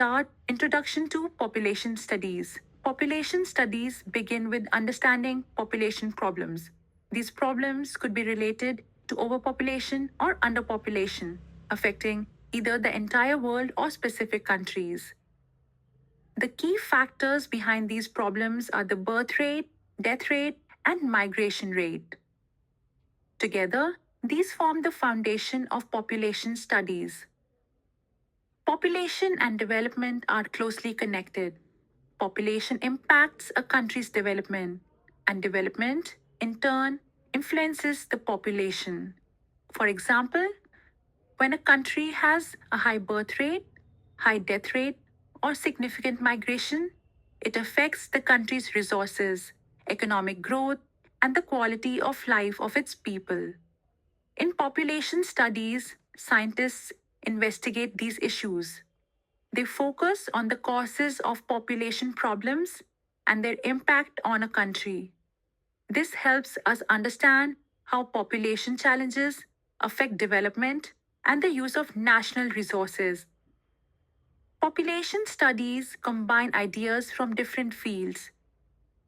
start Introduction to Population Studies. Population studies begin with understanding population problems. These problems could be related to overpopulation or underpopulation, affecting either the entire world or specific countries. The key factors behind these problems are the birth rate, death rate, and migration rate. Together, these form the foundation of population studies. Population and development are closely connected. Population impacts a country's development, and development, in turn, influences the population. For example, when a country has a high birth rate, high death rate, or significant migration, it affects the country's resources, economic growth, and the quality of life of its people. In population studies, scientists investigate these issues. They focus on the causes of population problems and their impact on a country. This helps us understand how population challenges affect development and the use of national resources. Population studies combine ideas from different fields,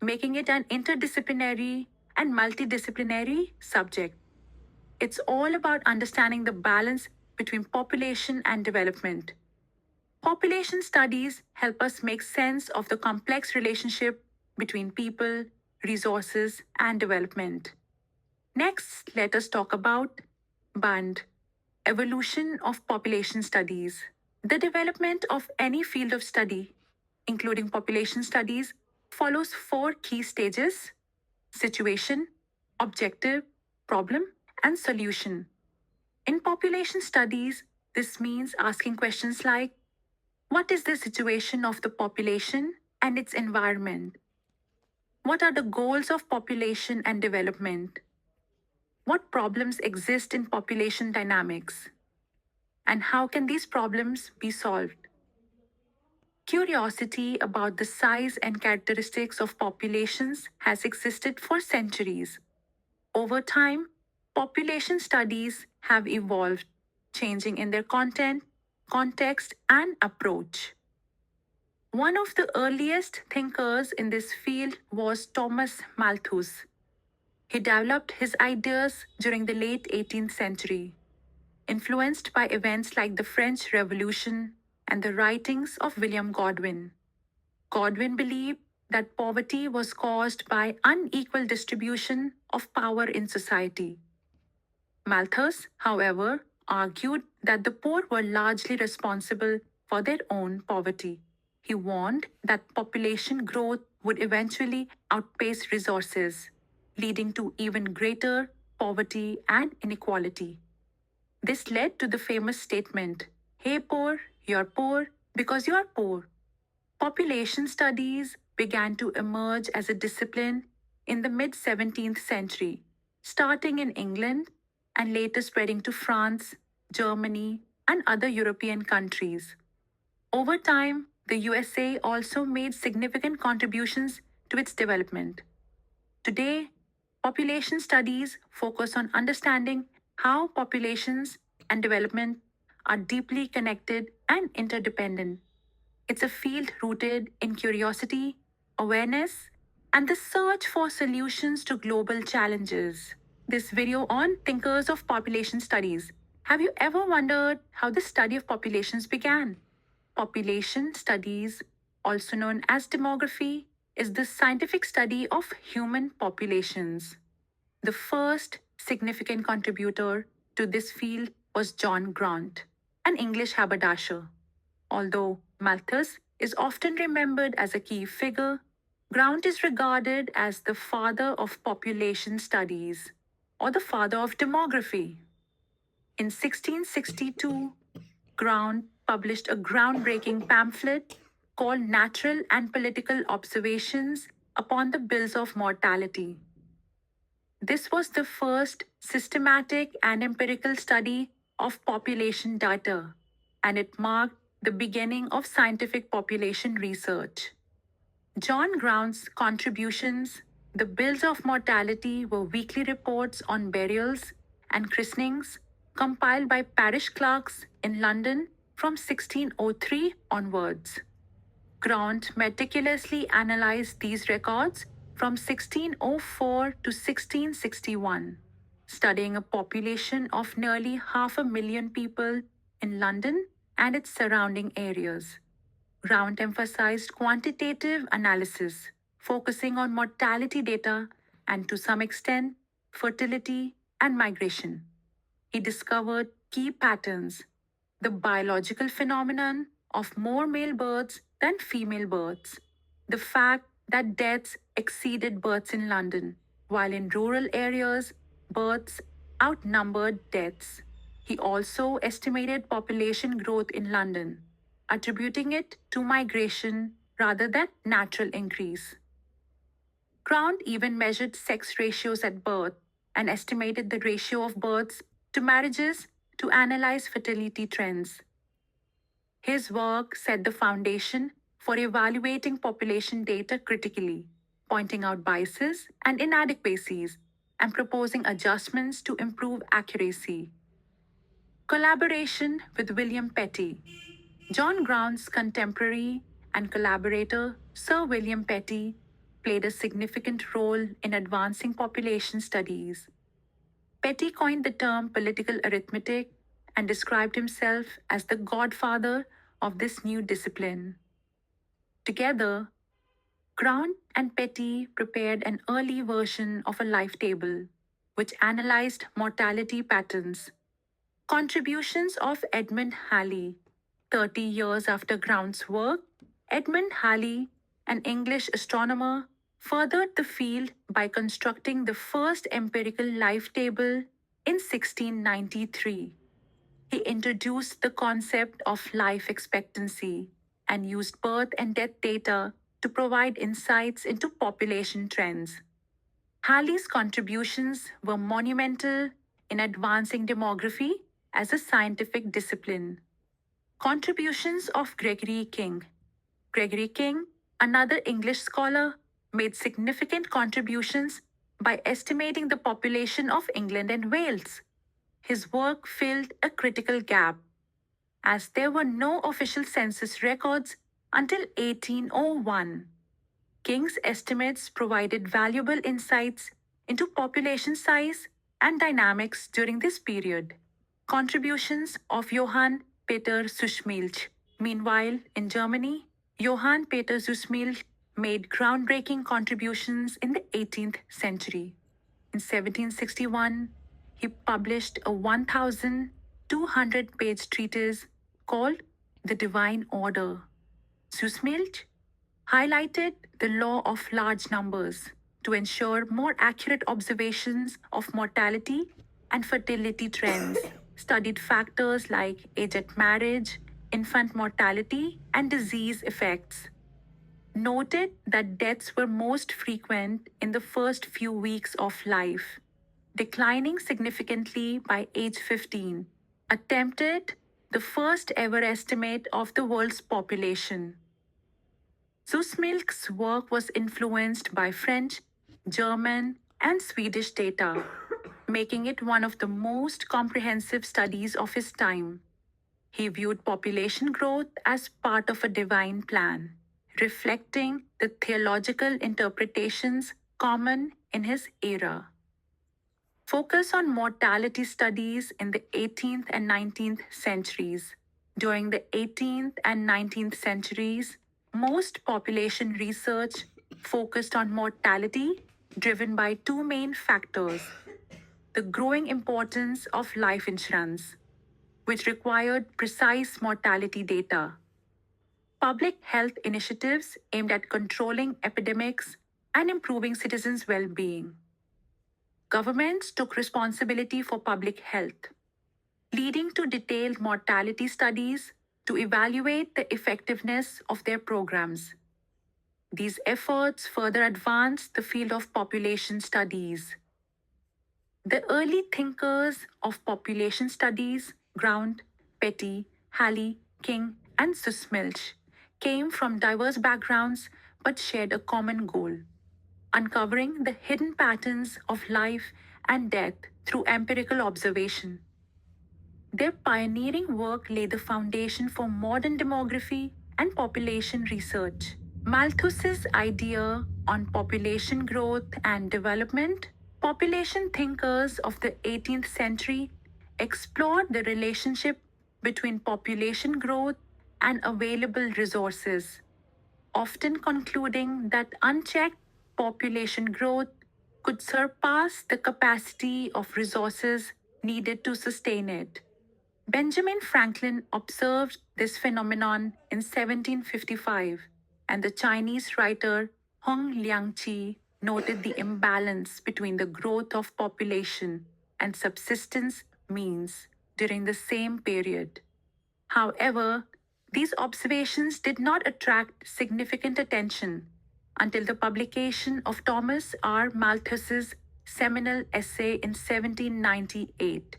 making it an interdisciplinary and multidisciplinary subject. It's all about understanding the balance between population and development. Population studies help us make sense of the complex relationship between people, resources, and development. Next, let us talk about BUND, Evolution of Population Studies. The development of any field of study, including population studies, follows four key stages: situation, objective, problem, and solution. In population studies, this means asking questions like, what is the situation of the population and its environment? What are the goals of population and development? What problems exist in population dynamics? And how can these problems be solved? Curiosity about the size and characteristics of populations has existed for centuries. Over time, population studies have evolved, changing in their content, context, and approach. One of the earliest thinkers in this field was Thomas Malthus. He developed his ideas during the late 18th century, influenced by events like the French Revolution and the writings of William Godwin. Godwin believed that poverty was caused by unequal distribution of power in society. Malthus, however, argued that the poor were largely responsible for their own poverty. He warned that population growth would eventually outpace resources, leading to even greater poverty and inequality. This led to the famous statement, "Hey poor, you're poor because you are poor." Population studies began to emerge as a discipline in the mid 17th century, starting in England and later spreading to France, Germany, and other European countries. Over time, the USA also made significant contributions to its development. Today, population studies focus on understanding how populations and development are deeply connected and interdependent. It's a field rooted in curiosity, awareness, and the search for solutions to global challenges. This video on thinkers of population studies. Have you ever wondered how the study of populations began? Population studies, also known as demography, is the scientific study of human populations. The first significant contributor to this field was John Grant, an English haberdasher. Although Malthus is often remembered as a key figure, Grant is regarded as the father of population studies, or the father of demography. In 1662, Grant published a groundbreaking pamphlet called Natural and Political Observations upon the Bills of Mortality. This was the first systematic and empirical study of population data, and it marked the beginning of scientific population research. John Grant's contributions, the Bills of Mortality, were weekly reports on burials and christenings compiled by parish clerks in London from 1603 onwards. Grant meticulously analyzed these records from 1604 to 1661, studying a population of nearly 500,000 people in London and its surrounding areas. Grant emphasized quantitative analysis, focusing on mortality data and, to some extent, fertility and migration. He discovered key patterns: the biological phenomenon of more male births than female births, the fact that deaths exceeded births in London, while in rural areas, births outnumbered deaths. He also estimated population growth in London, attributing it to migration rather than natural increase. Grant even measured sex ratios at birth and estimated the ratio of births to marriages to analyze fertility trends. His work set the foundation for evaluating population data critically, pointing out biases and inadequacies, and proposing adjustments to improve accuracy. Collaboration with William Petty. John Grant's contemporary and collaborator, Sir William Petty, played a significant role in advancing population studies. Petty coined the term political arithmetic and described himself as the godfather of this new discipline. Together, Grant and Petty prepared an early version of a life table, which analyzed mortality patterns. Contributions of Edmund Halley. 30 years after Grant's work, Edmund Halley, an English astronomer, furthered the field by constructing the first empirical life table in 1693. He introduced the concept of life expectancy and used birth and death data to provide insights into population trends. Halley's contributions were monumental in advancing demography as a scientific discipline. Contributions of Gregory King. Gregory King, another English scholar, made significant contributions by estimating the population of England and Wales. His work filled a critical gap, as there were no official census records until 1801. King's estimates provided valuable insights into population size and dynamics during this period. Contributions of Johann Peter Suschmilch. Meanwhile, in Germany, Johann Peter Suschmilch made groundbreaking contributions in the 18th century. In 1761, he published a 1,200-page treatise called The Divine Order. Suschmilch highlighted the law of large numbers to ensure more accurate observations of mortality and fertility trends, studied factors like age at marriage, infant mortality, and disease effects. Noted that deaths were most frequent in the first few weeks of life, declining significantly by age 15, attempted the first ever estimate of the world's population. Suschmilch's work was influenced by French, German, and Swedish data, making it one of the most comprehensive studies of his time. He viewed population growth as part of a divine plan, reflecting the theological interpretations common in his era. Focus on mortality studies in the 18th and 19th centuries. During the 18th and 19th centuries, most population research focused on mortality driven by two main factors: the growing importance of life insurance, which required precise mortality data, public health initiatives aimed at controlling epidemics and improving citizens' well being. Governments took responsibility for public health, leading to detailed mortality studies to evaluate the effectiveness of their programs. These efforts further advanced the field of population studies. The early thinkers of population studies, Grant, Petty, Halley, King, and Suschmilch, came from diverse backgrounds but shared a common goal: uncovering the hidden patterns of life and death through empirical observation. Their pioneering work laid the foundation for modern demography and population research. Malthus's idea on population growth and development, population thinkers of the 18th century explored the relationship between population growth and available resources, often concluding that unchecked population growth could surpass the capacity of resources needed to sustain it. Benjamin Franklin observed this phenomenon in 1755, and the Chinese writer Hong Liangqi noted the imbalance between the growth of population and subsistence means during the same period. However, these observations did not attract significant attention until the publication of Thomas R. Malthus's seminal essay in 1798,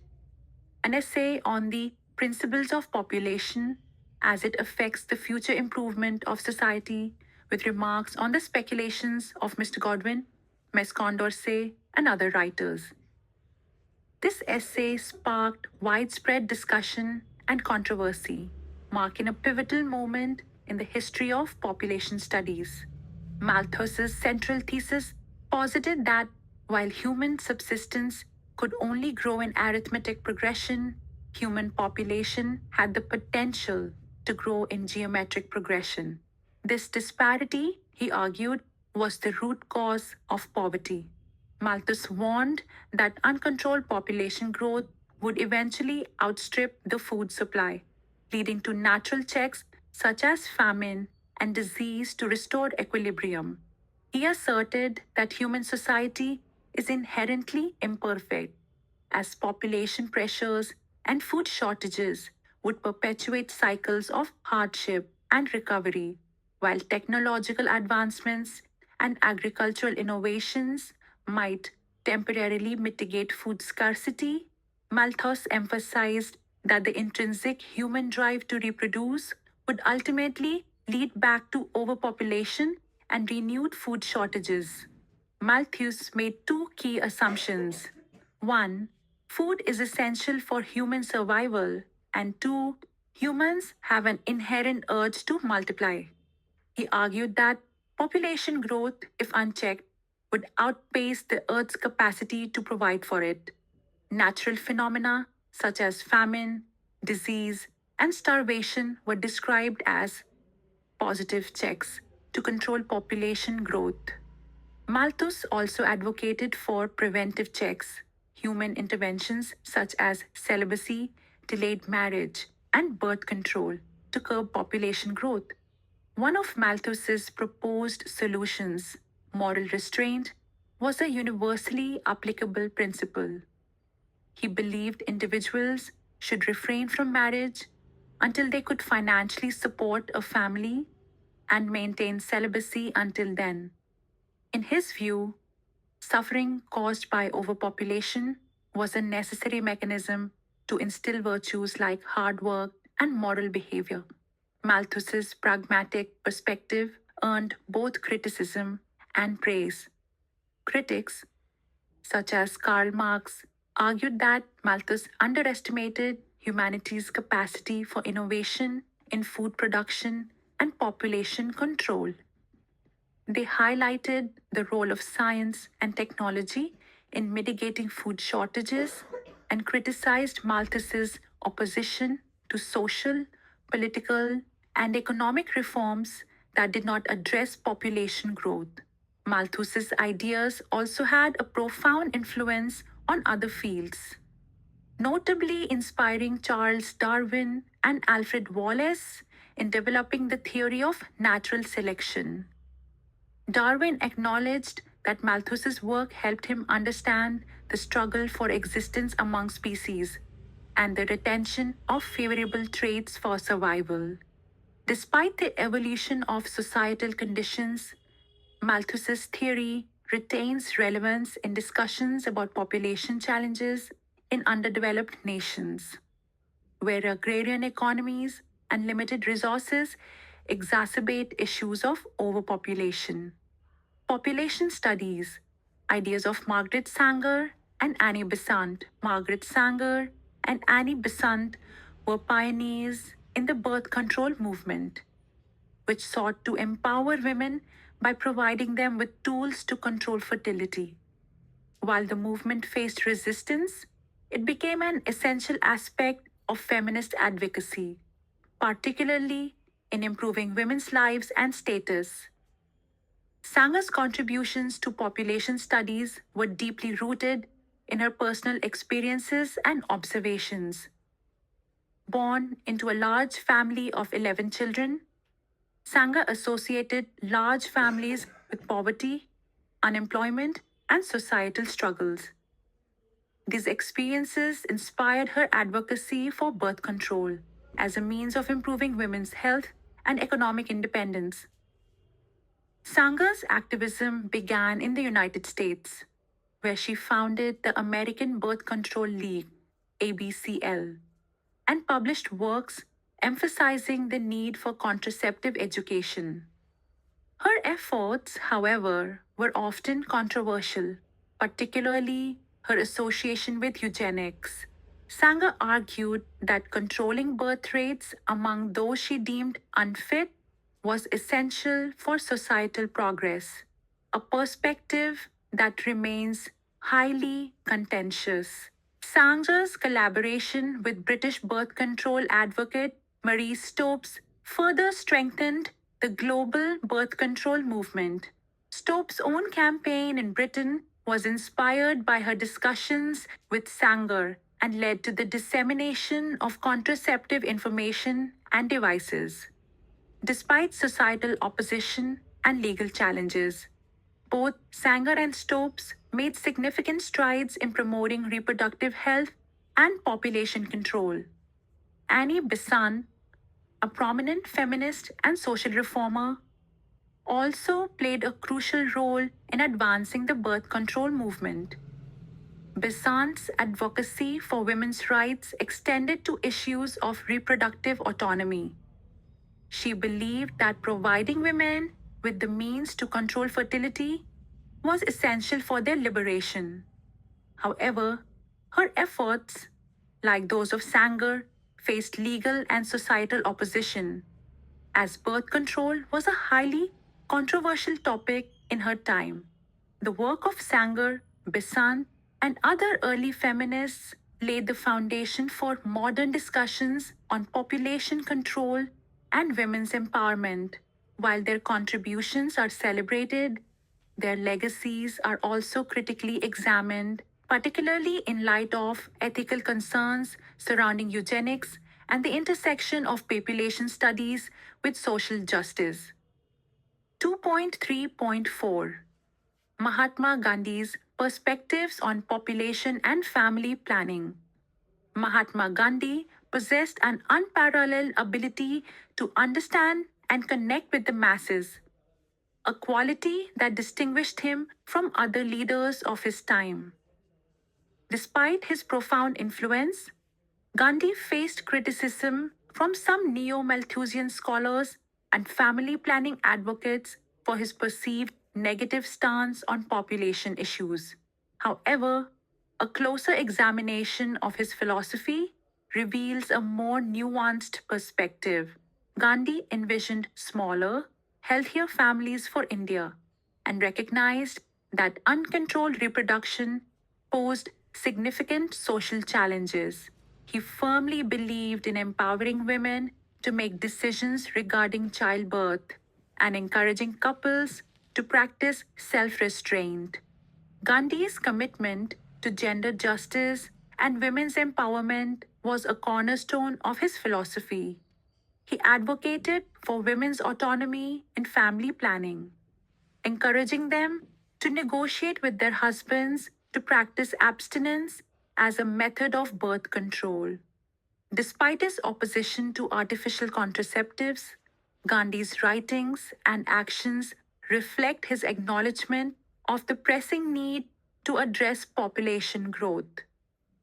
an essay on the principles of population as it affects the future improvement of society, with remarks on the speculations of Mr. Godwin, Miss Condorcet, and other writers. This essay sparked widespread discussion and controversy, marking a pivotal moment in the history of population studies. Malthus's central thesis posited that while human subsistence could only grow in arithmetic progression, human population had the potential to grow in geometric progression. This disparity, he argued, was the root cause of poverty. Malthus warned that uncontrolled population growth would eventually outstrip the food supply, leading to natural checks such as famine and disease to restore equilibrium. He asserted that human society is inherently imperfect, as population pressures and food shortages would perpetuate cycles of hardship and recovery, while technological advancements and agricultural innovations might temporarily mitigate food scarcity. Malthus emphasized that the intrinsic human drive to reproduce would ultimately lead back to overpopulation and renewed food shortages. Malthus made two key assumptions. One, food is essential for human survival, and two, humans have an inherent urge to multiply. He argued that population growth, if unchecked, would outpace the Earth's capacity to provide for it. Natural phenomena such as famine, disease, and starvation were described as positive checks to control population growth. Malthus also advocated for preventive checks, human interventions such as celibacy, delayed marriage, and birth control to curb population growth. One of Malthus's proposed solutions, moral restraint, was a universally applicable principle. He believed individuals should refrain from marriage until they could financially support a family and maintain celibacy until then. In his view, suffering caused by overpopulation was a necessary mechanism to instill virtues like hard work and moral behavior. Malthus's pragmatic perspective earned both criticism and praise. Critics, such as Karl Marx, argued that Malthus underestimated humanity's capacity for innovation in food production and population control. They highlighted the role of science and technology in mitigating food shortages and criticized Malthus's opposition to social, political, and economic reforms that did not address population growth. Malthus's ideas also had a profound influence on other fields, notably inspiring Charles Darwin and Alfred Wallace in developing the theory of natural selection. Darwin acknowledged that Malthus's work helped him understand the struggle for existence among species and the retention of favorable traits for survival. Despite the evolution of societal conditions, Malthus's theory retains relevance in discussions about population challenges in underdeveloped nations, where agrarian economies and limited resources exacerbate issues of overpopulation. Population studies, ideas of Margaret Sanger and Annie Besant. Margaret Sanger and Annie Besant were pioneers in the birth control movement, which sought to empower women by providing them with tools to control fertility. While the movement faced resistance, it became an essential aspect of feminist advocacy, particularly in improving women's lives and status. Sanger's contributions to population studies were deeply rooted in her personal experiences and observations. Born into a large family of 11 children, Sanger associated large families with poverty, unemployment, and societal struggles. These experiences inspired her advocacy for birth control as a means of improving women's health and economic independence. Sanger's activism began in the United States, where she founded the American Birth Control League, ABCL, and published works emphasizing the need for contraceptive education. Her efforts, however, were often controversial, particularly her association with eugenics. Sanger argued that controlling birth rates among those she deemed unfit was essential for societal progress, a perspective that remains highly contentious. Sanger's collaboration with British birth control advocate Marie Stopes further strengthened the global birth control movement. Stopes' own campaign in Britain was inspired by her discussions with Sanger and led to the dissemination of contraceptive information and devices. Despite societal opposition and legal challenges, both Sanger and Stopes made significant strides in promoting reproductive health and population control. Annie Besant, a prominent feminist and social reformer, also played a crucial role in advancing the birth control movement. Besant's advocacy for women's rights extended to issues of reproductive autonomy. She believed that providing women with the means to control fertility was essential for their liberation. However, her efforts, like those of Sanger, faced legal and societal opposition, as birth control was a highly controversial topic in her time. The work of Sanger, Besant, and other early feminists laid the foundation for modern discussions on population control and women's empowerment. While their contributions are celebrated, their legacies are also critically examined, particularly in light of ethical concerns surrounding eugenics and the intersection of population studies with social justice. 2.3.4 Mahatma Gandhi's Perspectives on Population and Family Planning. Mahatma Gandhi possessed an unparalleled ability to understand and connect with the masses, a quality that distinguished him from other leaders of his time. Despite his profound influence, Gandhi faced criticism from some neo Malthusian scholars and family planning advocates for his perceived negative stance on population issues. However, a closer examination of his philosophy reveals a more nuanced perspective. Gandhi envisioned smaller, healthier families for India and recognized that uncontrolled reproduction posed significant social challenges. He firmly believed in empowering women to make decisions regarding childbirth and encouraging couples to practice self restraint. Gandhi's commitment to gender justice and women's empowerment was a cornerstone of his philosophy. He advocated for women's autonomy in family planning, encouraging them to negotiate with their husbands to practice abstinence as a method of birth control. Despite his opposition to artificial contraceptives, Gandhi's writings and actions reflect his acknowledgement of the pressing need to address population growth.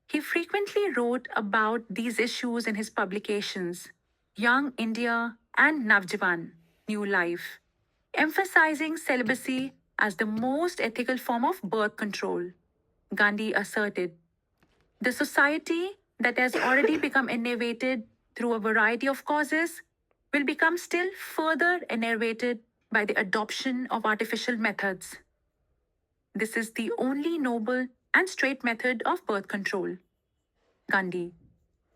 He frequently wrote about these issues in his publications, Young India and Navjivan, New Life, emphasizing celibacy as the most ethical form of birth control. Gandhi asserted, the society that has already become innovated through a variety of causes will become still further enervated by the adoption of artificial methods. This is the only noble and straight method of birth control. Gandhi,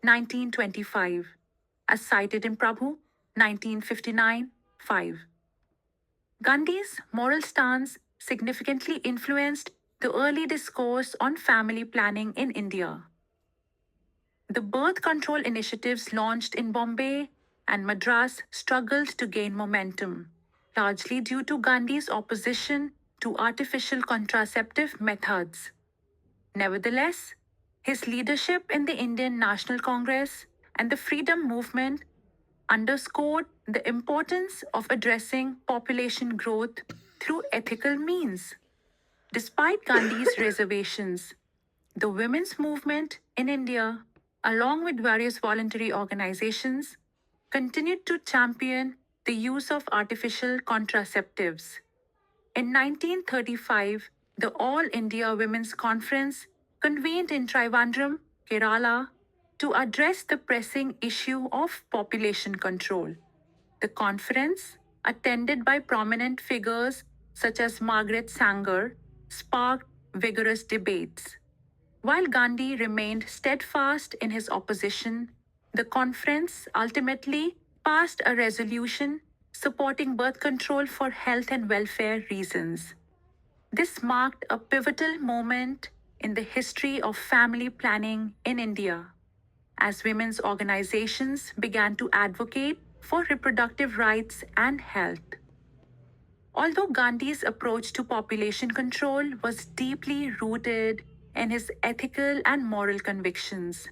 1925, as cited in Prabhu, 1959, 5. Gandhi's moral stance significantly influenced the early discourse on family planning in India. The birth control initiatives launched in Bombay and Madras struggled to gain momentum, largely due to Gandhi's opposition to artificial contraceptive methods. Nevertheless, his leadership in the Indian National Congress and the freedom movement underscored the importance of addressing population growth through ethical means. Despite Gandhi's reservations, the women's movement in India, along with various voluntary organizations, continued to champion the use of artificial contraceptives. In 1935, the All India Women's Conference convened in Trivandrum, Kerala, to address the pressing issue of population control. The conference, attended by prominent figures such as Margaret Sanger, sparked vigorous debates. While Gandhi remained steadfast in his opposition, the conference ultimately passed a resolution supporting birth control for health and welfare reasons. This marked a pivotal moment in the history of family planning in India, as women's organizations began to advocate for reproductive rights and health. Although Gandhi's approach to population control was deeply rooted in his ethical and moral convictions,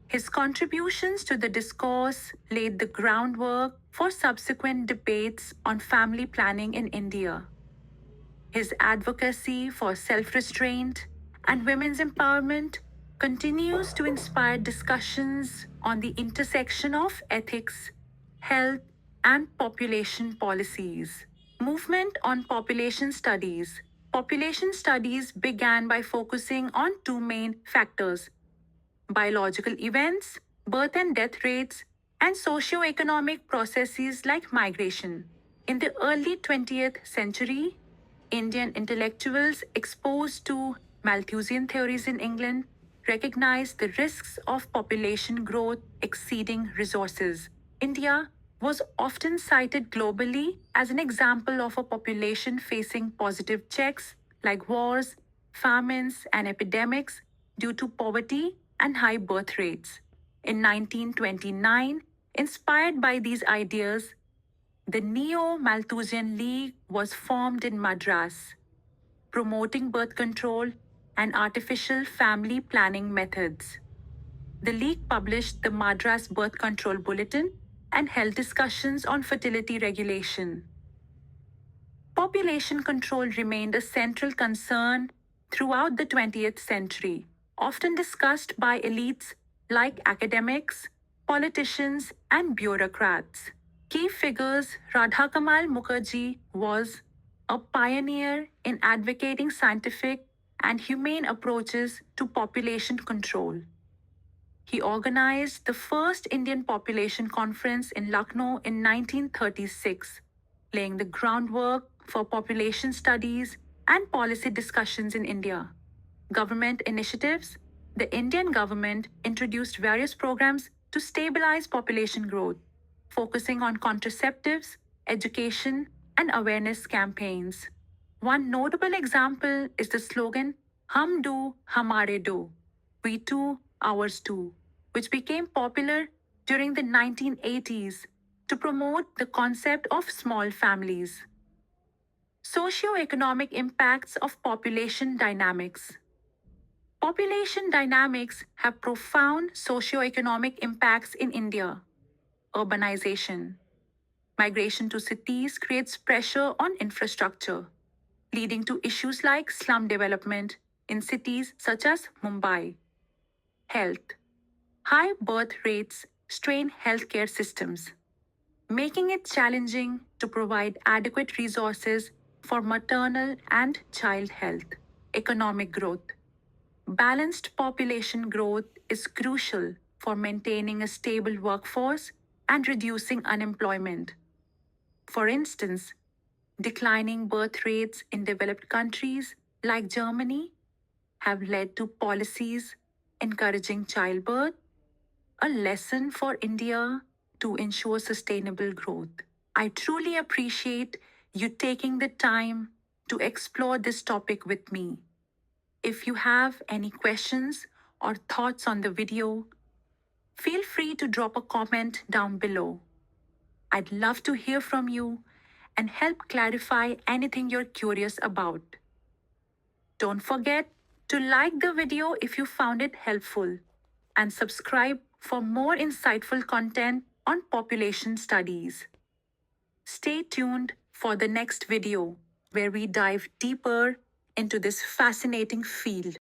his contributions to the discourse laid the groundwork for subsequent debates on family planning in India. His advocacy for self restraint and women's empowerment continues to inspire discussions on the intersection of ethics, health, and population policies. Movement on population studies. Population studies began by focusing on two main factors: biological events, birth and death rates, and socio-economic processes like migration. In the early 20th century, Indian intellectuals exposed to Malthusian theories in England recognized the risks of population growth exceeding resources. India was often cited globally as an example of a population facing positive checks like wars, famines, and epidemics due to poverty and high birth rates. In 1929, inspired by these ideas, the Neo Malthusian League was formed in Madras, promoting birth control and artificial family planning methods. The League published the Madras Birth Control Bulletin and held discussions on fertility regulation. Population control remained a central concern throughout the 20th century, often discussed by elites like academics, politicians, and bureaucrats. Key figures Radhakamal Mukherjee was a pioneer in advocating scientific and humane approaches to population control. He organized the first Indian Population Conference in Lucknow in 1936, laying the groundwork for population studies and policy discussions in India. Government initiatives. The Indian government introduced various programs to stabilize population growth, focusing on contraceptives, education, and awareness campaigns. One notable example is the slogan Hum do, Hamare do, we too, ours too, which became popular during the 1980s to promote the concept of small families. Socioeconomic impacts of population dynamics. Population dynamics have profound socioeconomic impacts in India. Urbanization. Migration to cities creates pressure on infrastructure, leading to issues like slum development in cities such as Mumbai. Health. High birth rates strain healthcare systems, making it challenging to provide adequate resources for maternal and child health. Economic growth. Balanced population growth is crucial for maintaining a stable workforce and reducing unemployment. For instance, declining birth rates in developed countries like Germany have led to policies encouraging childbirth, a lesson for India to ensure sustainable growth. I truly appreciate you taking the time to explore this topic with me. If you have any questions or thoughts on the video, feel free to drop a comment down below. I'd love to hear from you and help clarify anything you're curious about. Don't forget to like the video if you found it helpful and subscribe for more insightful content on population studies. Stay tuned for the next video where we dive deeper into this fascinating field.